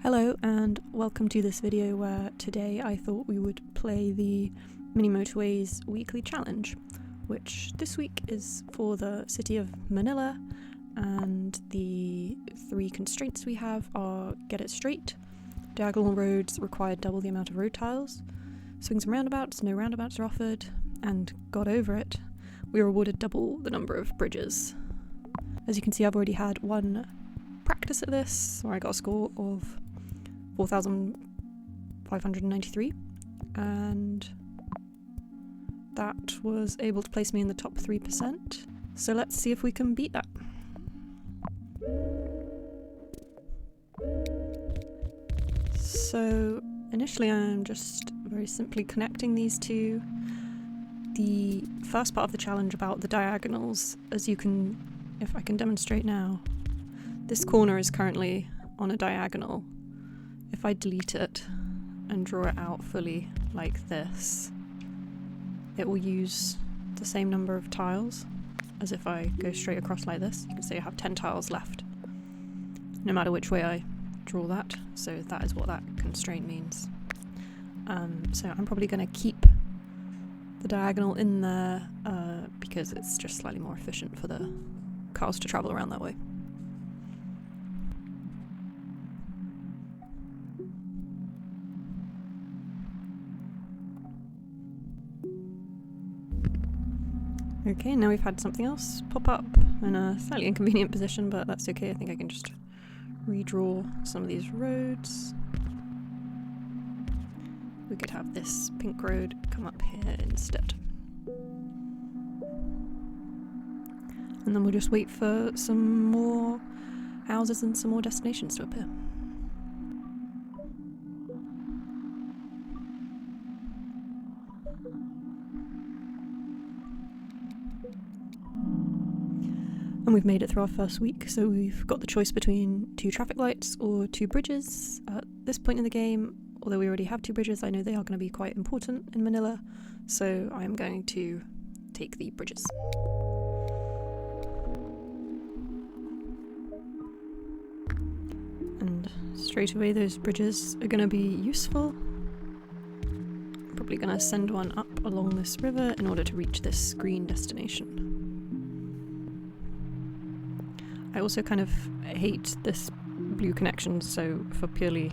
Hello and welcome to this video where today I thought we would play the Mini Motorways weekly challenge, which this week is for the city of Manila, and the three constraints we have are get it straight, diagonal roads require double the amount of road tiles, swings and roundabouts, no roundabouts are offered, and got over it, we were awarded double the number of bridges. As you can see, I've already had one practice at this where I got a score of 4,593, and that was able to place me in the top 3%. So let's see if we can beat that. So initially I'm just very simply connecting these two. The first part of the challenge about the diagonals, as you can, if I can demonstrate now, this corner is currently on a diagonal. If I delete it and draw it out fully like this, it will use the same number of tiles as if I go straight across like this. You can see I have 10 tiles left, no matter which way I draw that, so that is what that constraint means. So I'm probably going to keep the diagonal in there because it's just slightly more efficient for the cars to travel around that way. Okay, now we've had something else pop up in a slightly inconvenient position, but that's okay. I think I can just redraw some of these roads. We could have this pink road come up here instead. And then we'll just wait for some more houses and some more destinations to appear. And we've made it through our first week, so we've got the choice between 2 traffic lights or 2 bridges. At this point in the game, although we already have 2 bridges, I know they are going to be quite important in Manila, so I'm going to take the bridges. And straight away those bridges are going to be useful. I'm probably going to send one up along this river in order to reach this green destination. I also kind of hate this blue connection, so for purely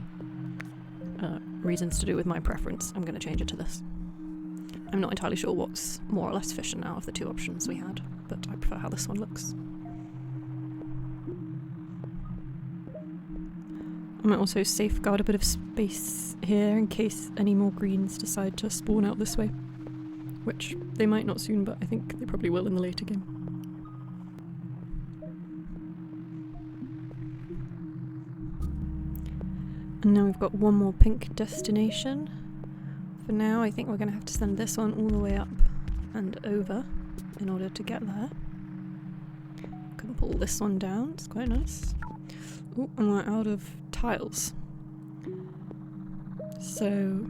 reasons to do with my preference, I'm going to change it to this. I'm not entirely sure what's more or less efficient out of the 2 options we had, but I prefer how this one looks. I might also safeguard a bit of space here in case any more greens decide to spawn out this way, which they might not soon, but I think they probably will in the later game. And now we've got one more pink destination. For now, I think we're going to have to send this one all the way up and over in order to get there. Can pull this one down, it's quite nice. Oh, and we're out of tiles. So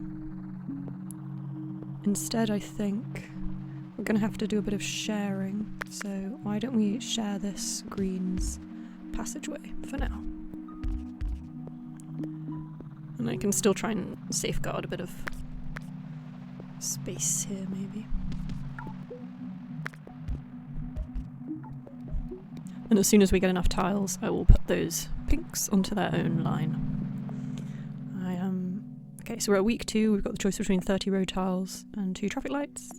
instead I think we're going to have to do a bit of sharing. So why don't we share this greens passageway for now? And I can still try and safeguard a bit of space here, maybe. And as soon as we get enough tiles, I will put those pinks onto their own line. Okay, so we're at week 2, we've got the choice between 30 road tiles and 2 traffic lights.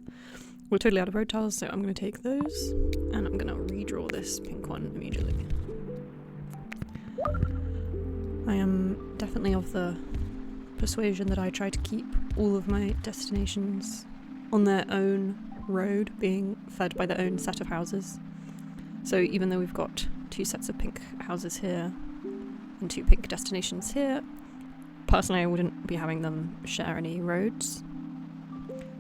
We're totally out of road tiles, so I'm going to take those, and I'm going to redraw this pink one immediately. I am definitely of the persuasion that I try to keep all of my destinations on their own road, being fed by their own set of houses. So even though we've got 2 sets of pink houses here and 2 pink destinations here, personally I wouldn't be having them share any roads.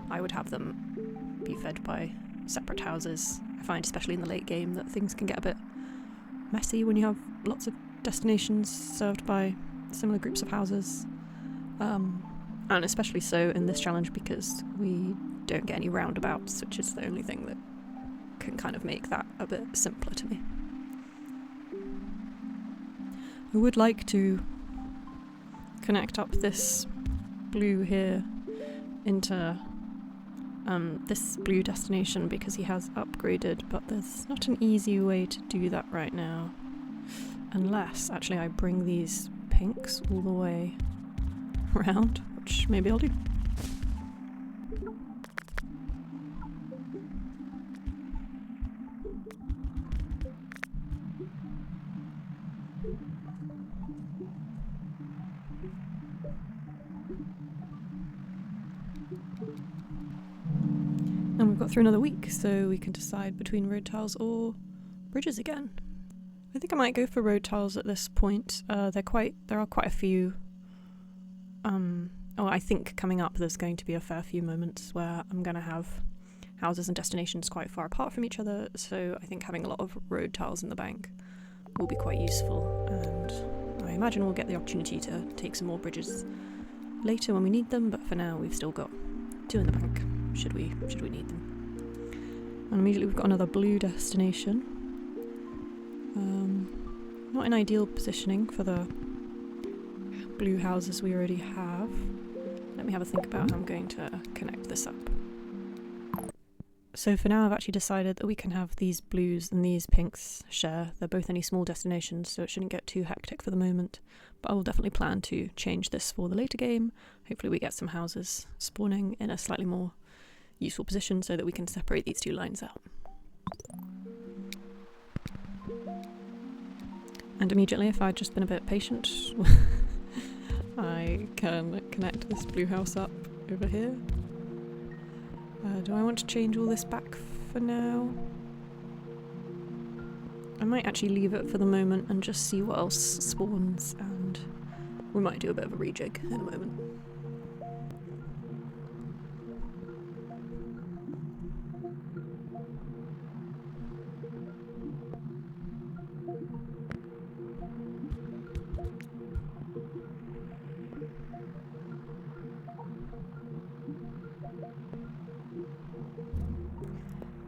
I would have them be fed by separate houses. I find, especially in the late game, that things can get a bit messy when you have lots of destinations served by similar groups of houses, and especially so in this challenge because we don't get any roundabouts, which is the only thing that can kind of make that a bit simpler to me. I would like to connect up this blue here into this blue destination because he has upgraded, but there's not an easy way to do that right now. Unless, actually, I bring these pinks all the way around, which maybe I'll do. And we've got through another week, so we can decide between road tiles or bridges again. I think I might go for road tiles at this point. There are quite a few. I think coming up there's going to be a fair few moments where I'm going to have houses and destinations quite far apart from each other, so I think having a lot of road tiles in the bank will be quite useful, and I imagine we'll get the opportunity to take some more bridges later when we need them, but for now we've still got 2 in the bank, should we need them. And immediately we've got another blue destination. Not in ideal positioning for the blue houses we already have. Let me have a think about how I'm going to connect this up. So for now I've actually decided that we can have these blues and these pinks share. They're both only small destinations, so it shouldn't get too hectic for the moment, but I will definitely plan to change this for the later game. Hopefully we get some houses spawning in a slightly more useful position so that we can separate these 2 lines out. And immediately, if I'd just been a bit patient, I can connect this blue house up over here. Do I want to change all this back for now? I might actually leave it for the moment and just see what else spawns, and we might do a bit of a rejig in a moment.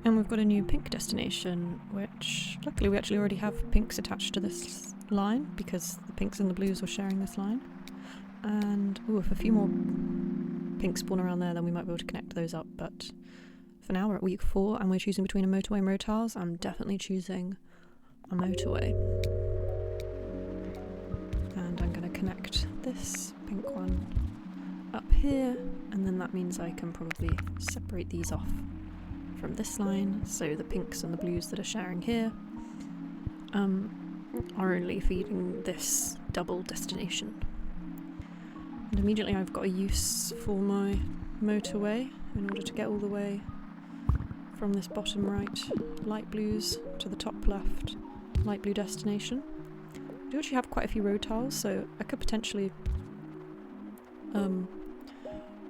And we've got a new pink destination, which luckily we actually already have pinks attached to this line because the pinks and the blues were sharing this line. And if a few more pinks spawn around there, then we might be able to connect those up. But for now we're at week 4 and we're choosing between a motorway and road tiles. I'm definitely choosing a motorway. And I'm going to connect this pink one up here, and then that means I can probably separate these off from this line, so the pinks and the blues that are sharing here are only feeding this double destination. And immediately I've got a use for my motorway in order to get all the way from this bottom right light blues to the top left light blue destination. I do actually have quite a few road tiles, so I could potentially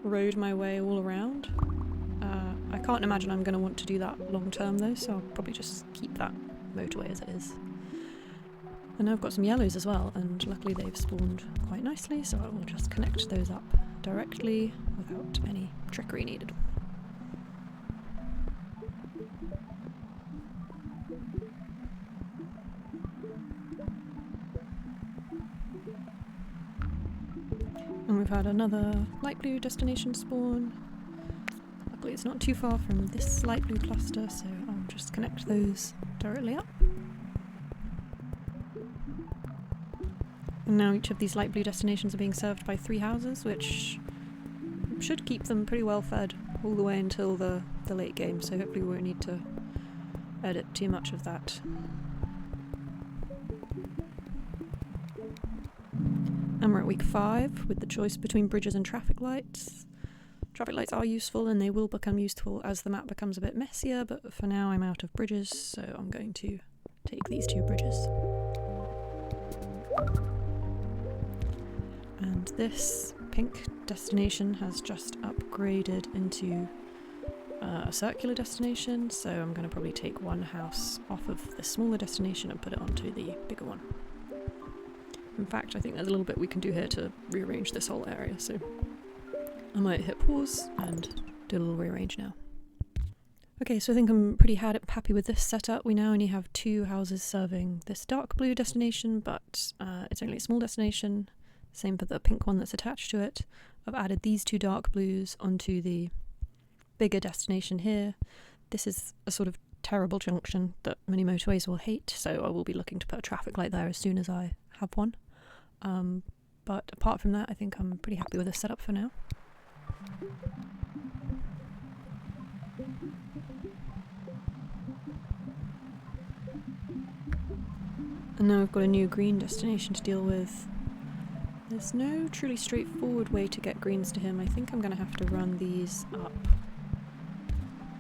road my way all around. I can't imagine I'm going to want to do that long term though, so I'll probably just keep that motorway as it is. And now I've got some yellows as well, and luckily they've spawned quite nicely, so I will just connect those up directly without any trickery needed. And we've had another light blue destination spawn. Luckily it's not too far from this light blue cluster, so I'll just connect those directly up. And now each of these light blue destinations are being served by 3 houses, which should keep them pretty well fed all the way until the late game, so hopefully we won't need to edit too much of that. And we're at week 5 with the choice between bridges and traffic lights. Traffic lights are useful and they will become useful as the map becomes a bit messier, but for now I'm out of bridges, so I'm going to take these 2 bridges. And this pink destination has just upgraded into a circular destination, so I'm going to probably take 1 house off of the smaller destination and put it onto the bigger one. In fact, I think there's a little bit we can do here to rearrange this whole area, so I might hit pause and do a little rearrange now. Okay, so I think I'm pretty happy with this setup. We now only have 2 houses serving this dark blue destination, but it's only a small destination. Same for the pink one that's attached to it. I've added these two dark blues onto the bigger destination here. This is a sort of terrible junction that many motorways will hate, so I will be looking to put a traffic light there as soon as I have one. But apart from that, I think I'm pretty happy with the setup for now. And now we've got a new green destination to deal with. There's no truly straightforward way to get greens to him. I think I'm going to have to run these up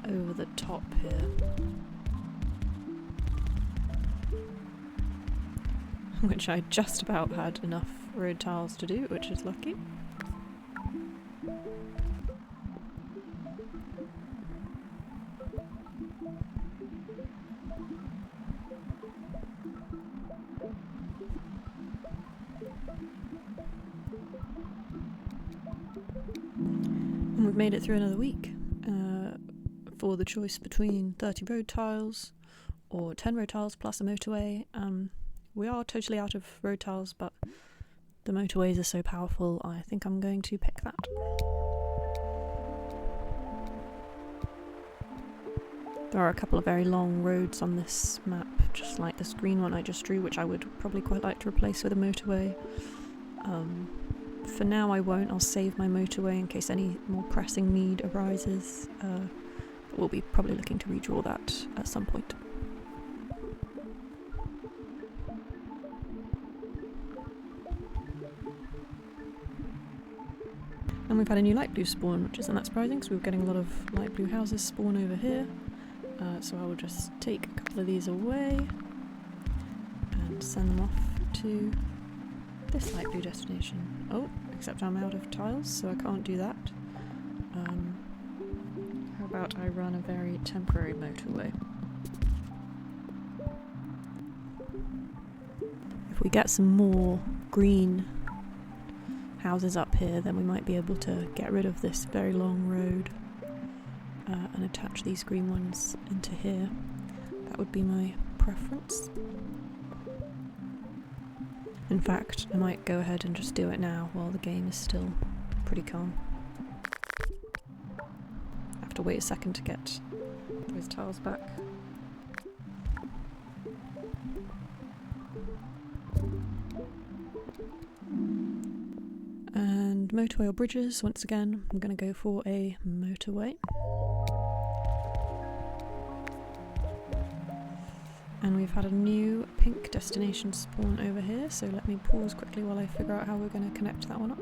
over the top here. Which I just about had enough road tiles to do, which is lucky. And we've made it through another week for the choice between 30 road tiles or 10 road tiles plus a motorway. We are totally out of road tiles, but the motorways are so powerful, I think I'm going to pick that. There are a couple of very long roads on this map, just like this green one I just drew, which I would probably quite like to replace with a motorway. For now I won't, I'll save my motorway in case any more pressing need arises, but we'll be probably looking to redraw that at some point. And we've had a new light blue spawn, which isn't that surprising because we were getting a lot of light blue houses spawn over here. So I will just take a couple of these away and send them off to this light blue destination. Oh, except I'm out of tiles, so I can't do that. How about I run a very temporary motorway? If we get some more green houses up here, then we might be able to get rid of this very long road and attach these green ones into here. That would be my preference. In fact, I might go ahead and just do it now while the game is still pretty calm. I have to wait a second to get those tiles back. And motorway or bridges, once again, I'm going to go for a motorway. And we've had a new pink destination spawn over here, so let me pause quickly while I figure out how we're going to connect that one up.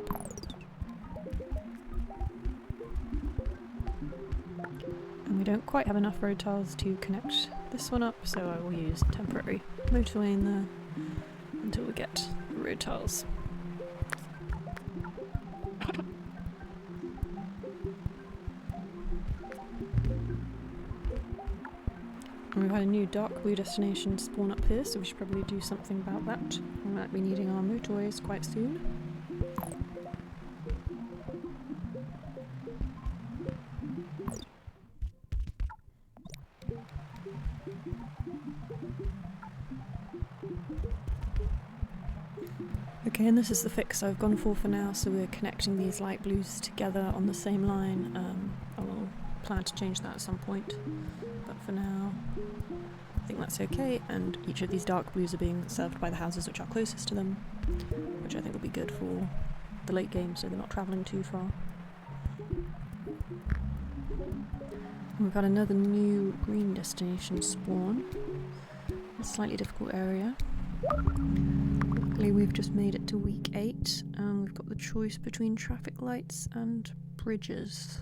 And we don't quite have enough road tiles to connect this one up, so I will use temporary motorway in there until we get the road tiles. And we've had a new dark blue destination spawn up here, so we should probably do something about that. We might be needing our motorways quite soon. Okay, and this is the fix I've gone for now, so we're connecting these light blues together on the same line. I will plan to change that at some point, but for now I think that's okay, and each of these dark blues are being served by the houses which are closest to them, which I think will be good for the late game so they're not travelling too far. And we've got another new green destination spawn, a slightly difficult area. Luckily we've just made it to week 8, and we've got the choice between traffic lights and bridges.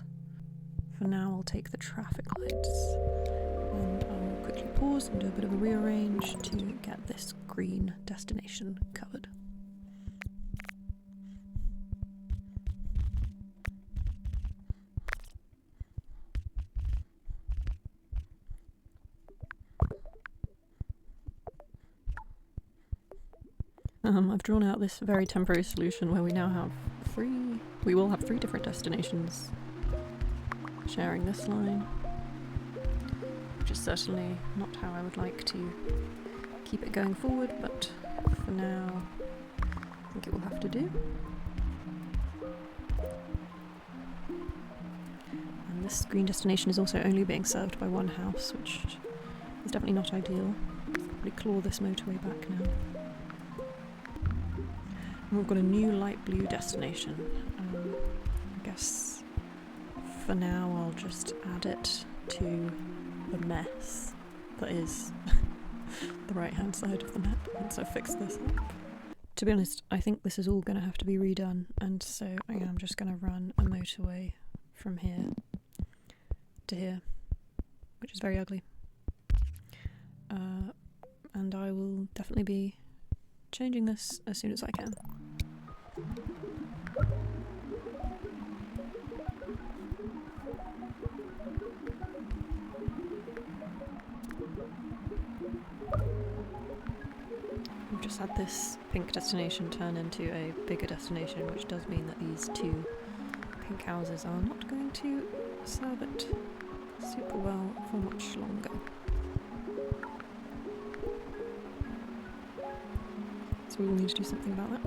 For now I'll take the traffic lights, and I'll quickly pause and do a bit of a rearrange to get this green destination covered. I've drawn out this very temporary solution where we now have we will have 3 different destinations sharing this line, which is certainly not how I would like to keep it going forward, but for now I think think it will have to do. And this green destination is also only being served by one house, which is definitely not ideal. Probably claw this motorway back now. And we've got a new light blue destination. I guess for now I'll just add it to the mess that is the right hand side of the map once I've fixed this up. To be honest, I think this is all going to have to be redone, and so I am just going to run a motorway from here to here, which is very ugly. And I will definitely be changing this as soon as I can. We've just had this pink destination turn into a bigger destination, which does mean that these two pink houses are not going to serve it super well for much longer. So we will need to do something about that.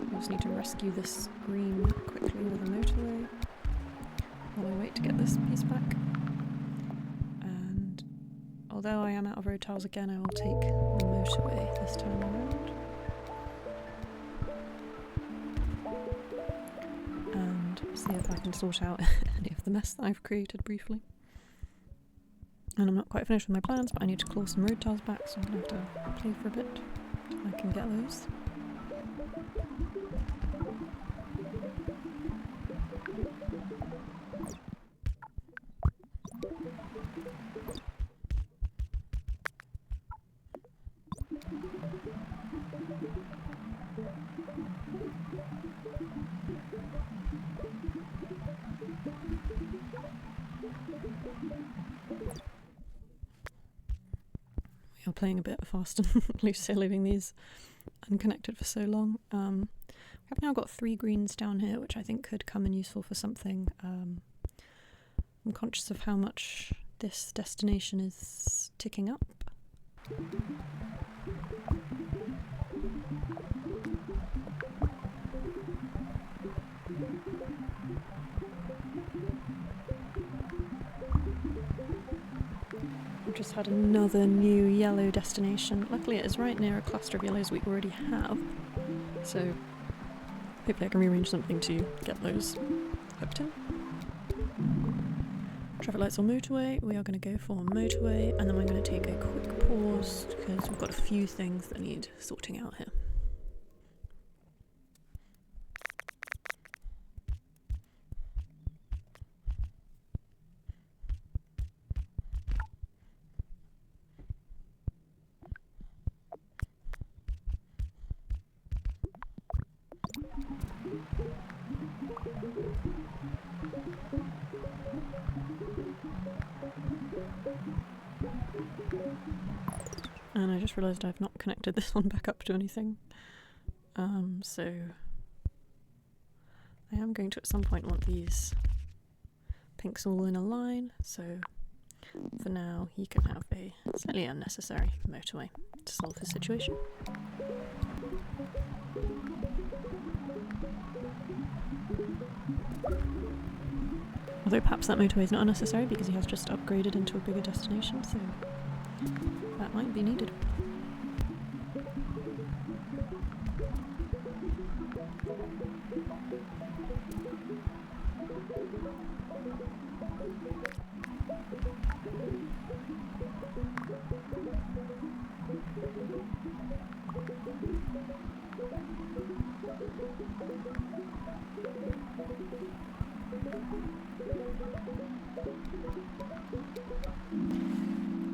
We just need to rescue this green quickly with a motorway while I wait to get this piece back. And although I am out of road tiles again, I will take the motorway this time around. And see if I can sort out any of the mess that I've created briefly. And I'm not quite finished with my plans, but I need to claw some road tiles back, so I'm going to have to play for a bit until I can get those. We are playing a bit fast and loose here, leaving these unconnected for so long. We've now got 3 greens down here, which I think could come in useful for something. I'm conscious of how much this destination is ticking up. We've just had another new yellow destination. Luckily it is right near a cluster of yellows we already have, so hopefully I can rearrange something to get those hooked in. Traffic lights on motorway. We are going to go for motorway, and then I'm going to take a quick pause because we've got a few things that need sorting out here. And I just realised I've not connected this one back up to anything. So I am going to at some point want these pinks all in a line, so for now he can have a slightly unnecessary motorway to solve his situation. Although perhaps that motorway is not unnecessary because he has just upgraded into a bigger destination, so that might be needed.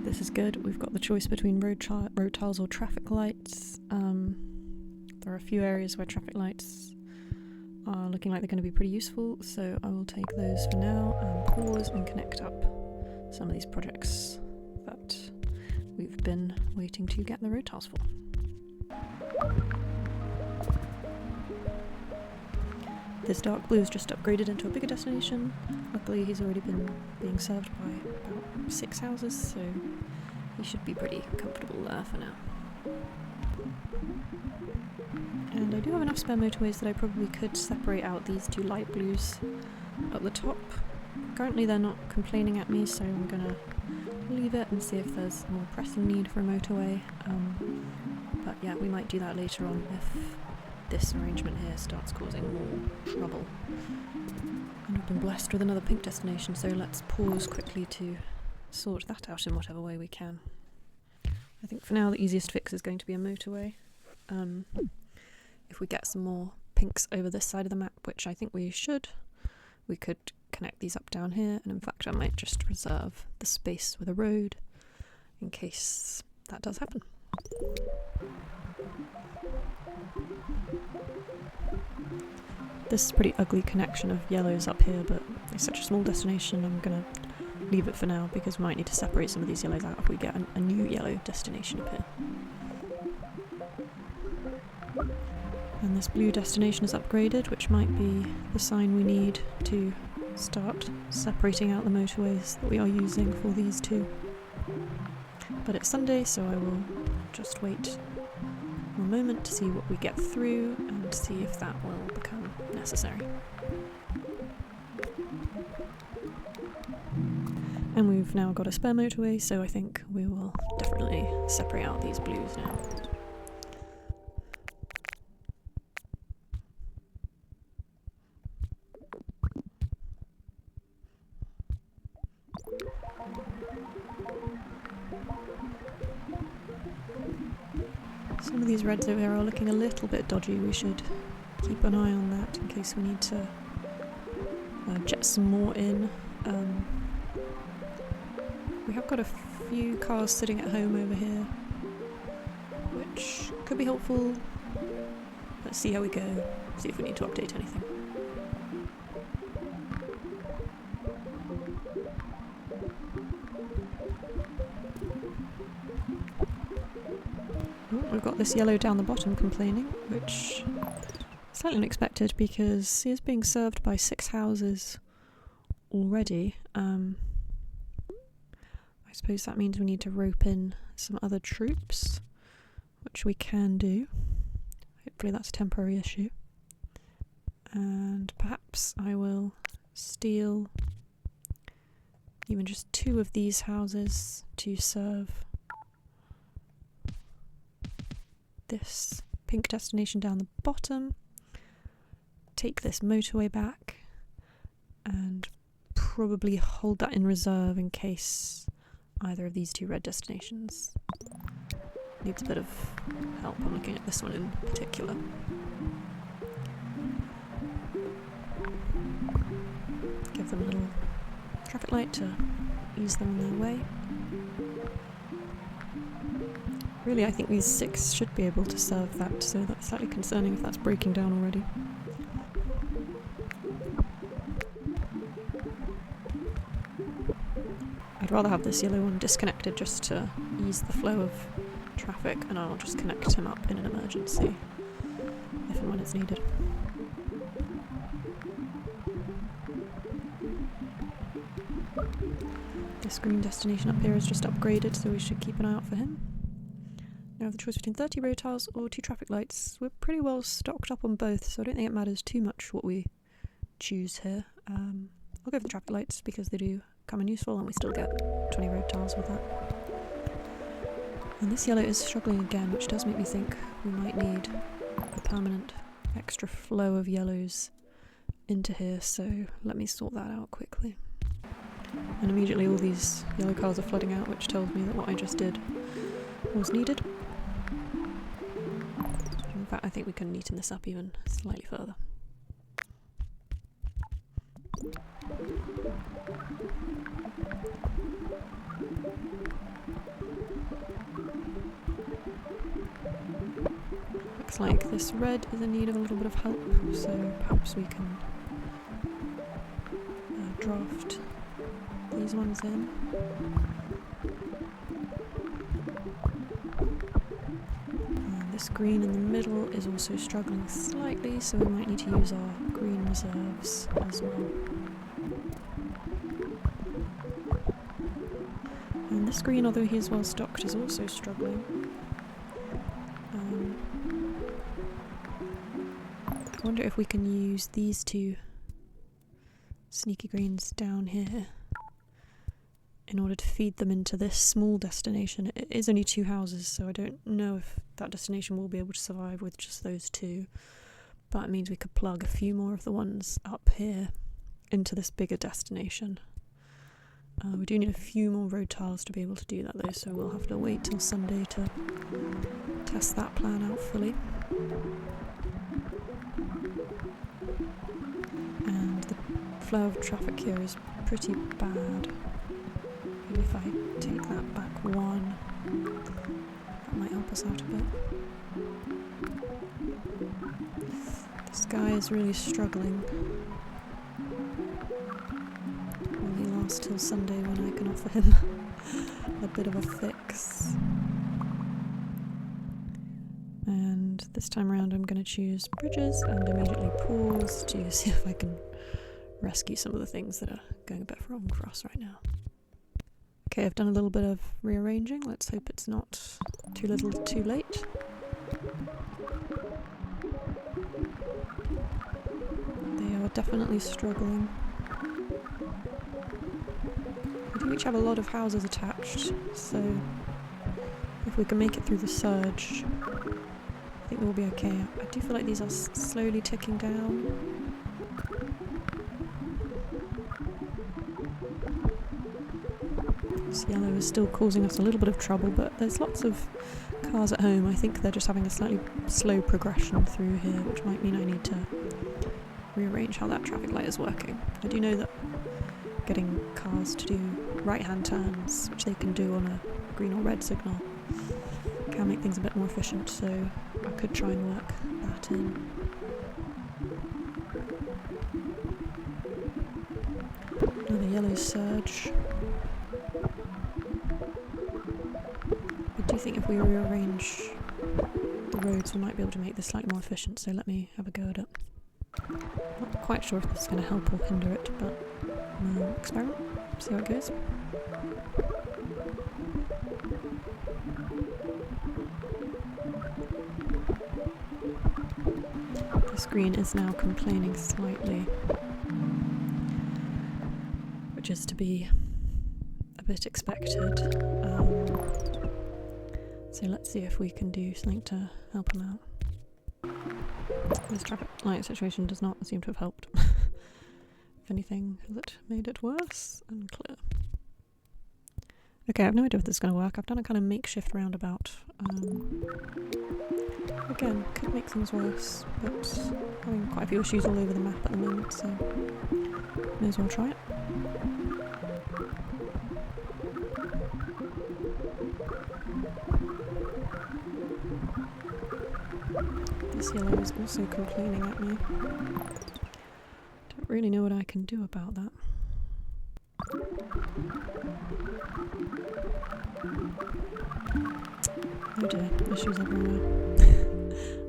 This is good. We've got the choice between road tiles or traffic lights. There are a few areas where traffic lights are looking like they're going to be pretty useful, so I will take those for now and pause and connect up some of these projects that we've been waiting to get the road tiles for. This dark blue is just upgraded into a bigger destination. Luckily he's already been being served by about 6 houses, so he should be pretty comfortable there for now. I do have enough spare motorways that I probably could separate out these two light blues at the top. Currently they're not complaining at me, so I'm gonna leave it and see if there's more pressing need for a motorway. But yeah, we might do that later on if this arrangement here starts causing more trouble. And we've been blessed with another pink destination, so let's pause quickly to sort that out in whatever way we can. I think for now the easiest fix is going to be a motorway. If we get some more pinks over this side of the map, which I think we should, we could connect these up down here, and in fact I might just reserve the space with a road in case that does happen. This is a pretty ugly connection of yellows up here, but it's such a small destination I'm gonna leave it for now because we might need to separate some of these yellows out if we get a new yellow destination up here. And this blue destination is upgraded, which might be the sign we need to start separating out the motorways that we are using for these two. But it's Sunday, so I will just wait a moment to see what we get through and see if that will become necessary. And we've now got a spare motorway, so I think we will definitely separate out these blues now. Some of these reds over here are looking a little bit dodgy. We should keep an eye on that in case we need to jet some more in. We have got a few cars sitting at home over here, which could be helpful. Let's see how we go, see if we need to update anything. We've got this yellow down the bottom complaining, which is slightly unexpected because he is being served by 6 houses already. I suppose that means we need to rope in some other troops, which we can do. Hopefully that's a temporary issue. And perhaps I will steal even just 2 of these houses to serve this pink destination down the bottom, take this motorway back, and probably hold that in reserve in case either of these 2 red destinations needs a bit of help. I'm looking at this one in particular. Give them a little traffic light to ease them on their way. Really, I think these 6 should be able to serve that, so that's slightly concerning if that's breaking down already. I'd rather have this yellow one disconnected just to ease the flow of traffic, and I'll just connect him up in an emergency if and when it's needed. This green destination up here is just upgraded, so we should keep an eye out for him. Now I have the choice between 30 road tiles or 2 traffic lights. We're pretty well stocked up on both, so I don't think it matters too much what we choose here. I'll go for the traffic lights because they do come in useful and we still get 20 road tiles with that. And this yellow is struggling again, which does make me think we might need a permanent extra flow of yellows into here, so let me sort that out quickly. And immediately all these yellow cars are flooding out, which tells me that what I just did was needed. In fact, I think we can neaten this up even slightly further. Looks like this red is in need of a little bit of help, so perhaps we can draft these ones in. And this green in the middle is also struggling slightly, so we might need to use our green reserves as well. And this green, although he is well stocked, is also struggling. I wonder if we can use these two sneaky greens down here in order to feed them into this small destination. It is only 2 houses, so I don't know if that destination will be able to survive with just those 2. But it means we could plug a few more of the ones up here into this bigger destination. We do need a few more road tiles to be able to do that though, so we'll have to wait till Sunday to test that plan out fully. And the flow of traffic here is pretty bad. Maybe if I take that back 1, that might help us out a bit. This guy is really struggling. Will he last till Sunday when I can offer him a bit of a fix? And this time around I'm going to choose bridges and immediately pause to see if I can rescue some of the things that are going a bit wrong for us right now. Okay, I've done a little bit of rearranging. Let's hope it's not too little too late. They are definitely struggling. We do each have a lot of houses attached, so if we can make it through the surge, I think we'll be okay. I do feel like these are slowly ticking down. This yellow is still causing us a little bit of trouble, but there's lots of cars at home. I think they're just having a slightly slow progression through here, which might mean I need to rearrange how that traffic light is working. I do know that getting cars to do right-hand turns, which they can do on a green or red signal, can make things a bit more efficient, so I could try and work that in. Another yellow surge. I do think if we rearrange the roads we might be able to make this slightly more efficient, so let me have a go at it. Not quite sure if this is going to help or hinder it, but we'll experiment, see how it goes. The screen is now complaining slightly, which is to be a bit expected. So let's see if we can do something to help him out. This traffic light situation does not seem to have helped. If anything, has it made it worse? Unclear. Okay, I have no idea if this is going to work. I've done a kind of makeshift roundabout. Again, could make things worse, but having quite a few issues all over the map at the moment, so may as well try it. This yellow is also complaining at me. Don't really know what I can do about that. Oh dear, issues everywhere.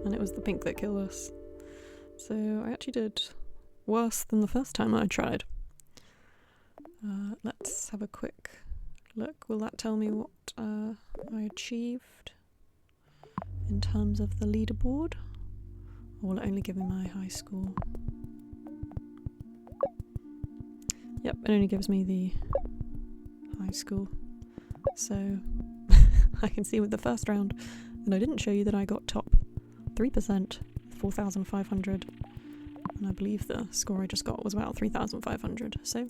And it was the pink that killed us. So I actually did worse than the first time I tried. Let's have a quick look. Will that tell me what I achieved in terms of the leaderboard? Or will it only give me my high score? Yep, it only gives me the high score. So I can see with the first round that I didn't show you that I got top 3%, 4,500, and I believe the score I just got was about 3,500. So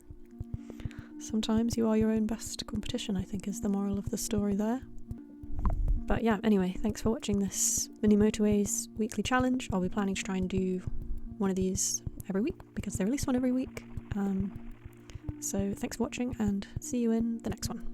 sometimes you are your own best competition, I think, is the moral of the story there. But yeah, anyway, thanks for watching this Mini Motorways weekly challenge. I'll be planning to try and do one of these every week because they release one every week. So thanks for watching and see you in the next one.